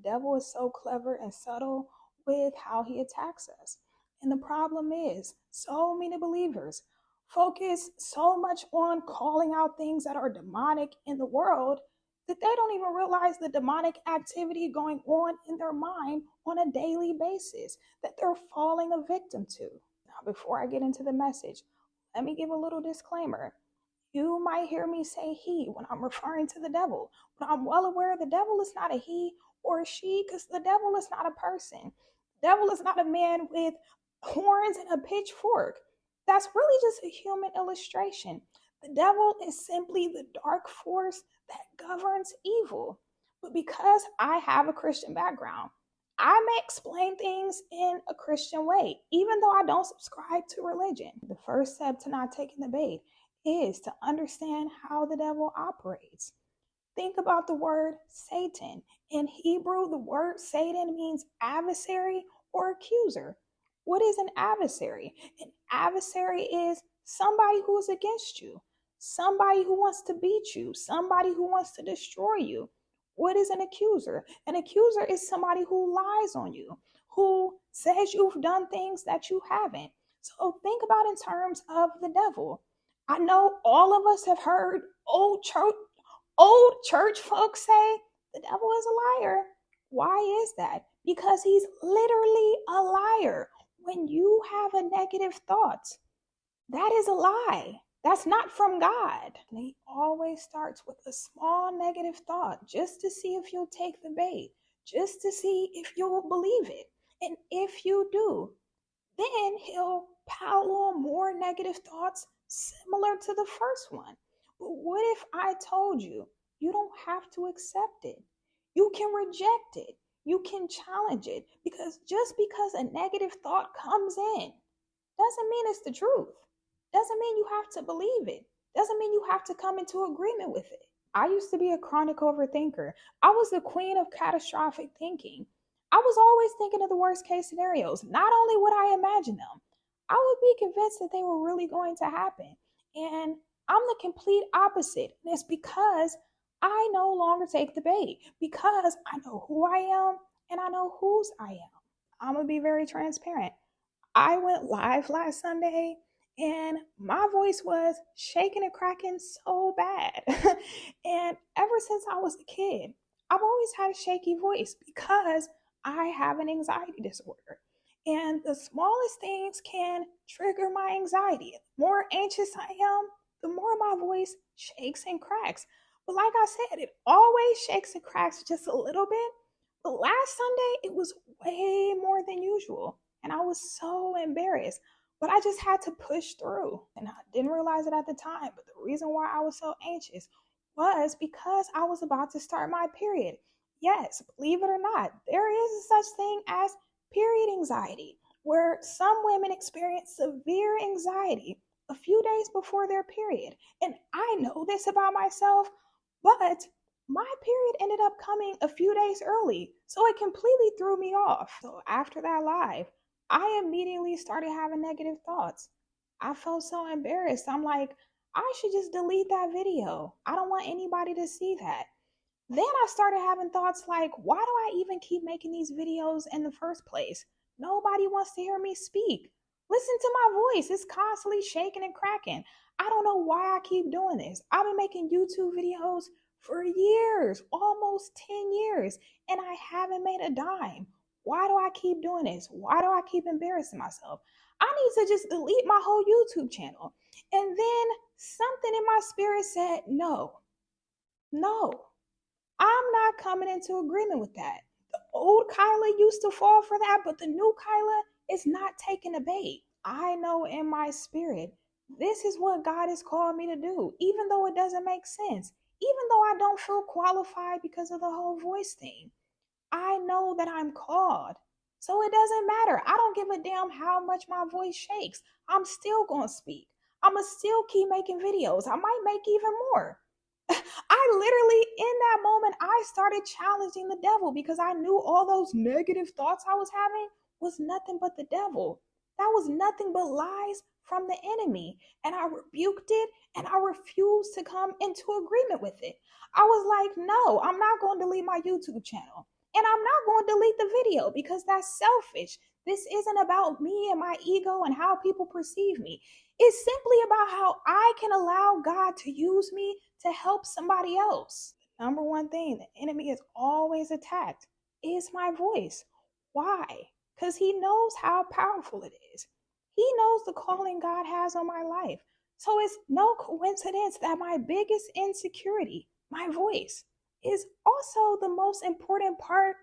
devil is so clever and subtle with how he attacks us. And the problem is, so many believers focus so much on calling out things that are demonic in the world that they don't even realize the demonic activity going on in their mind on a daily basis that they're falling a victim to. Now, before I get into the message, let me give a little disclaimer. You might hear me say he when I'm referring to the devil, but I'm well aware the devil is not a he or a she because the devil is not a person. The devil is not a man with horns and a pitchfork. That's really just a human illustration. The devil is simply the dark force that governs evil. But because I have a Christian background, I may explain things in a Christian way, even though I don't subscribe to religion. The first step to not taking the bait is to understand how the devil operates. Think about the word Satan. In Hebrew, the word Satan means adversary or accuser. What is an adversary? An adversary is somebody who is against you, somebody who wants to beat you, somebody who wants to destroy you. What is an accuser? An accuser is somebody who lies on you, who says you've done things that you haven't. So think about in terms of the devil. I know all of us have heard old church folks say the devil is a liar. Why is that? Because he's literally a liar. When you have a negative thought, that is a lie. That's not from God. And he always starts with a small negative thought just to see if you'll take the bait, just to see if you'll believe it. And if you do, then he'll pile on more negative thoughts similar to the first one. But what if I told you you don't have to accept it? You can reject it. You can challenge it because just because a negative thought comes in doesn't mean it's the truth. Doesn't mean you have to believe it. Doesn't mean you have to come into agreement with it. I used to be a chronic overthinker. I was the queen of catastrophic thinking. I was always thinking of the worst case scenarios. Not only would I imagine them, I would be convinced that they were really going to happen. And I'm the complete opposite. And it's because I no longer take the bait, because I know who I am and I know whose I am. I'm going to be very transparent. I went live last Sunday and my voice was shaking and cracking so bad. And ever since I was a kid, I've always had a shaky voice because I have an anxiety disorder. And the smallest things can trigger my anxiety. The more anxious I am, the more my voice shakes and cracks. But like I said, it always shakes and cracks just a little bit. But last Sunday, it was way more than usual. And I was so embarrassed. But I just had to push through. And I didn't realize it at the time. But the reason why I was so anxious was because I was about to start my period. Yes, believe it or not, there is a such thing as period anxiety, where some women experience severe anxiety a few days before their period. And I know this about myself, but my period ended up coming a few days early. So it completely threw me off. So after that live, I immediately started having negative thoughts. I felt so embarrassed. I'm like, I should just delete that video. I don't want anybody to see that. Then I started having thoughts like, why do I even keep making these videos in the first place? Nobody wants to hear me speak. Listen to my voice. It's constantly shaking and cracking. I don't know why I keep doing this. I've been making YouTube videos for years, almost 10 years, and I haven't made a dime. Why do I keep doing this? Why do I keep embarrassing myself? I need to just delete my whole YouTube channel. And then something in my spirit said, no, no. I'm not coming into agreement with that. The old Kyla used to fall for that, but the new Kyla is not taking the bait. I know in my spirit, this is what God has called me to do, even though it doesn't make sense, even though I don't feel qualified because of the whole voice thing. I know that I'm called. So it doesn't matter. I don't give a damn how much my voice shakes. I'm still going to speak. I'm going to still keep making videos. I might make even more. I literally, in that moment, I started challenging the devil because I knew all those negative thoughts I was having was nothing but the devil. That was nothing but lies from the enemy. And I rebuked it and I refused to come into agreement with it. I was like, no, I'm not going to delete my YouTube channel. And I'm not going to delete the video because that's selfish. This isn't about me and my ego and how people perceive me. It's simply about how I can allow God to use me to help somebody else. The number one thing the enemy is always attacked is my voice. Why? Because he knows how powerful it is. He knows the calling God has on my life. So it's no coincidence that my biggest insecurity, my voice, is also the most important part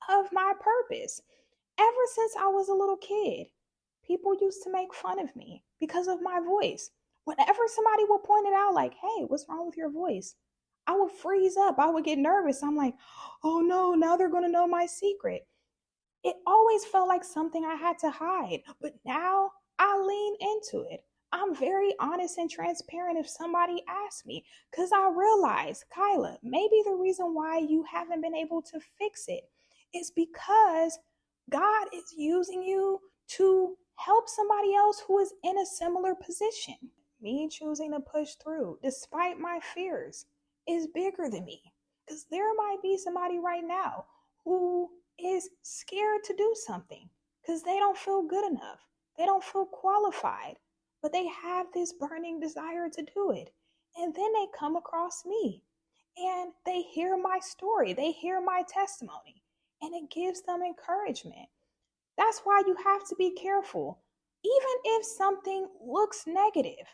of my purpose. Ever since I was a little kid, people used to make fun of me because of my voice. Whenever somebody would point it out, like, hey, what's wrong with your voice? I would freeze up. I would get nervous. I'm like, oh no, now they're going to know my secret. It always felt like something I had to hide, but now I lean into it. I'm very honest and transparent if somebody asks me, because I realize, Kyla, maybe the reason why you haven't been able to fix it is because God is using you to help somebody else who is in a similar position. Me choosing to push through despite my fears is bigger than me, because there might be somebody right now who is scared to do something because they don't feel good enough. They don't feel qualified, but they have this burning desire to do it. And then they come across me and they hear my story, they hear my testimony, and it gives them encouragement. That's why you have to be careful. Even if something looks negative,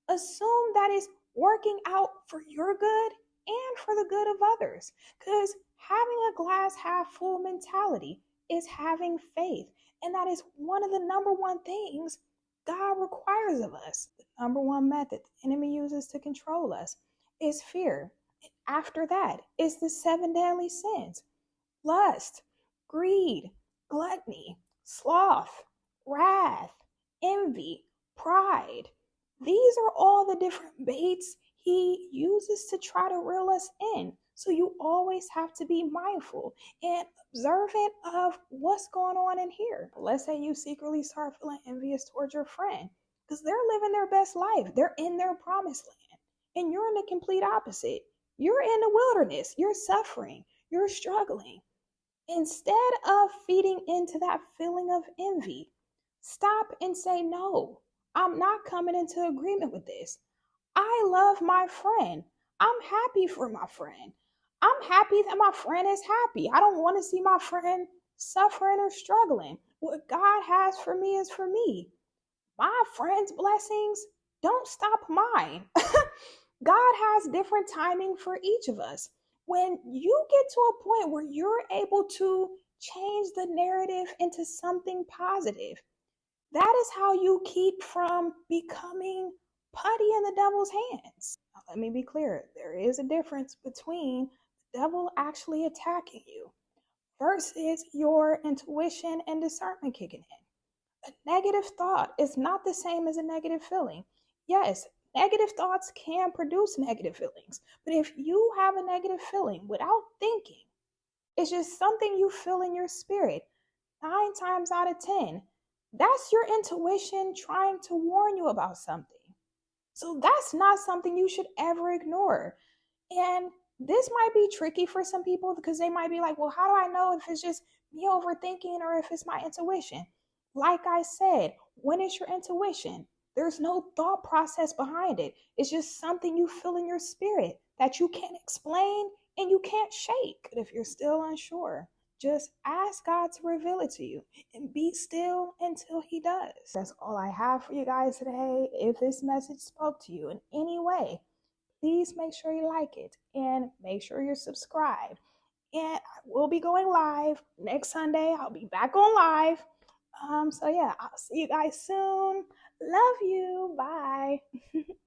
assume that it's working out for your good and for the good of others. Because having a glass half full mentality is having faith. And that is one of the number one things God requires of us. The number one method the enemy uses to control us is fear. And after that is the 7 deadly sins: lust, greed, gluttony, sloth, wrath, envy, pride. These are all the different baits he uses to try to reel us in. So you always have to be mindful and observant of what's going on in here. Let's say you secretly start feeling envious towards your friend because they're living their best life. They're in their promised land. And you're in the complete opposite. You're in the wilderness. You're suffering. You're struggling. Instead of feeding into that feeling of envy, stop and say, no, I'm not coming into agreement with this. I love my friend. I'm happy for my friend. I'm happy that my friend is happy. I don't want to see my friend suffering or struggling. What God has for me is for me. My friend's blessings don't stop mine. God has different timing for each of us. When you get to a point where you're able to change the narrative into something positive, that is how you keep from becoming putty in the devil's hands. Now, let me be clear. There is a difference between the devil actually attacking you versus your intuition and discernment kicking in. A negative thought is not the same as a negative feeling. Yes, negative thoughts can produce negative feelings, but if you have a negative feeling without thinking, it's just something you feel in your spirit. 9 times out of 10, that's your intuition trying to warn you about something. So that's not something you should ever ignore. And this might be tricky for some people because they might be like, well, how do I know if it's just me overthinking or if it's my intuition? Like I said, when it's your intuition, there's no thought process behind it. It's just something you feel in your spirit that you can't explain and you can't shake. But if you're still unsure, just ask God to reveal it to you and be still until He does. That's all I have for you guys today. If this message spoke to you in any way, please make sure you like it and make sure you're subscribed. And I will be going live next Sunday. I'll be back on live. So yeah, I'll see you guys soon. Love you. Bye.